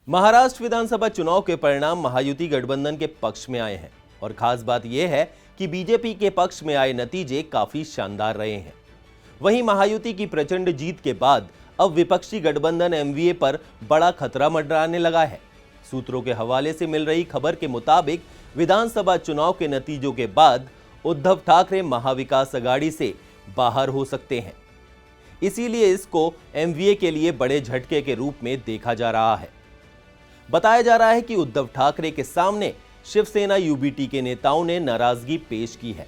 महाराष्ट्र विधानसभा चुनाव के परिणाम महायुति गठबंधन के पक्ष में आए हैं और खास बात यह है कि बीजेपी के पक्ष में आए नतीजे काफी शानदार रहे हैं। वहीं महायुति की प्रचंड जीत के बाद अब विपक्षी गठबंधन एमवीए पर बड़ा खतरा मंडराने लगा है। सूत्रों के हवाले से मिल रही खबर के मुताबिक विधानसभा चुनाव के नतीजों के बाद उद्धव ठाकरे महाविकास अघाड़ी से बाहर हो सकते हैं। इसीलिए इसको एमवीए के लिए बड़े झटके के रूप में देखा जा रहा है। बताया जा रहा है कि उद्धव ठाकरे के सामने शिवसेना यूबीटी के नेताओं ने नाराजगी पेश की है।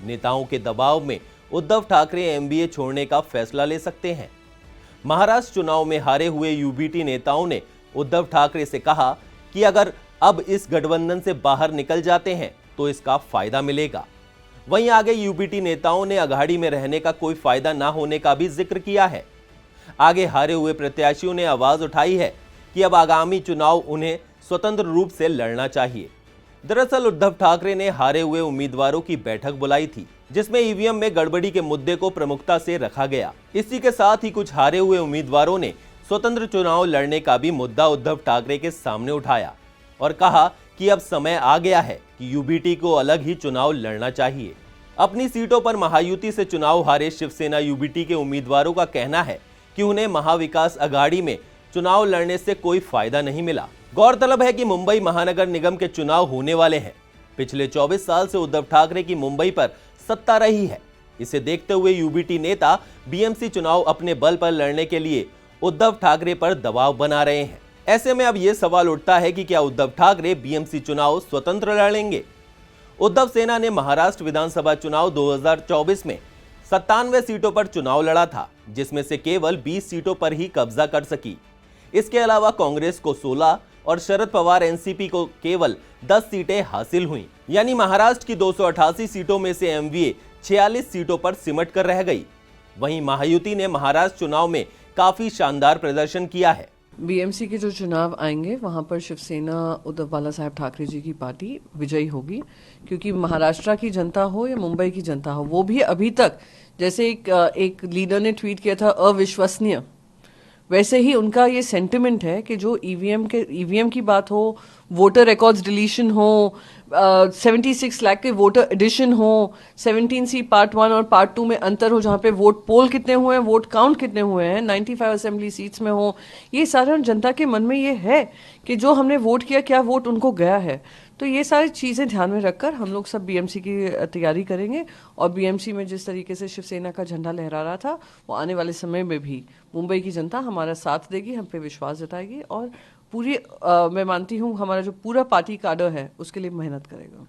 नेताओं के दबाव में उद्धव ठाकरे एमवीए छोड़ने का फैसला ले सकते हैं। महाराष्ट्र चुनाव में हारे हुए यूबीटी नेताओं ने उद्धव ठाकरे से कहा कि अगर अब इस गठबंधन से बाहर निकल जाते हैं तो इसका फायदा मिलेगा। वहीं आगे यूबीटी नेताओं ने अघाड़ी में रहने का कोई फायदा ना होने का भी जिक्र किया है। आगे हारे हुए प्रत्याशियों ने आवाज उठाई है कि अब आगामी चुनाव उन्हें स्वतंत्र रूप से लड़ना चाहिए। दरअसल उद्धव ठाकरे ने हारे हुए उम्मीदवारों की बैठक बुलाई थी, जिसमें ईवीएम में गड़बड़ी के मुद्दे को प्रमुखता से रखा गया। इसी के साथ ही कुछ हारे हुए उम्मीदवारों ने स्वतंत्र चुनाव लड़ने का भी मुद्दा उद्धव ठाकरे के सामने उठाया और कहा कि अब समय आ गया है कि यूबीटी को अलग ही चुनाव लड़ना चाहिए। अपनी सीटों पर महायुति से चुनाव हारे शिवसेना यूबीटी के उम्मीदवारों का कहना है कि उन्हें महाविकास अघाड़ी में चुनाव लड़ने से कोई फायदा नहीं मिला। गौरतलब है कि मुंबई महानगर निगम के चुनाव होने वाले हैं। पिछले 24 साल से उद्धव ठाकरे की मुंबई पर सत्ता रही है। इसे देखते हुए यूबीटी नेता बीएमसी चुनाव अपने बल पर लड़ने के लिए उद्धव ठाकरे पर दबाव बना रहे हैं। ऐसे में अब यह सवाल उठता है कि क्या उद्धव ठाकरे बीएमसी चुनाव स्वतंत्र लड़ेंगे। उद्धव सेना ने महाराष्ट्र विधानसभा चुनाव 2024 में 97 सीटों पर चुनाव लड़ा था, जिसमें से केवल 20 सीटों पर ही कब्जा कर सकी। इसके अलावा कांग्रेस को 16 और शरद पवार एनसीपी को केवल 10 सीटें हासिल हुई। यानी महाराष्ट्र की 288 सीटों में से एमवीए 46 सीटों पर सिमट कर रह गई। वहीं महायुति ने महाराष्ट्र चुनाव में काफी शानदार प्रदर्शन किया है। बीएमसी के जो चुनाव आएंगे वहां पर शिवसेना उद्धव बाला साहब ठाकरे जी की पार्टी विजयी होगी, क्योंकि महाराष्ट्र की जनता हो या मुंबई की जनता हो, वो भी अभी तक जैसे एक लीडर ने ट्वीट किया था अविश्वसनीय, वैसे ही उनका ये सेंटिमेंट है कि जो ईवीएम की बात हो, वोटर रिकॉर्ड्स डिलीशन हो, 76 लाख के वोटर एडिशन हो, 17C पार्ट 1 और पार्ट 2 में अंतर हो, जहां पे वोट पोल कितने हुए हैं, वोट काउंट कितने हुए हैं, 95 असेंबली सीट्स में हो, ये साधारण जनता के मन में ये है कि जो हमने वोट किया क्या वोट उनको गया है। तो ये सारी चीज़ें ध्यान में रखकर हम लोग सब बीएमसी की तैयारी करेंगे और बीएमसी में जिस तरीके से शिवसेना का झंडा लहरा रहा था, वो आने वाले समय में भी मुंबई की जनता हमारा साथ देगी, हम पे विश्वास जताएगी और पूरी मैं मानती हूँ हमारा जो पूरा पार्टी काडर है उसके लिए मेहनत करेगा।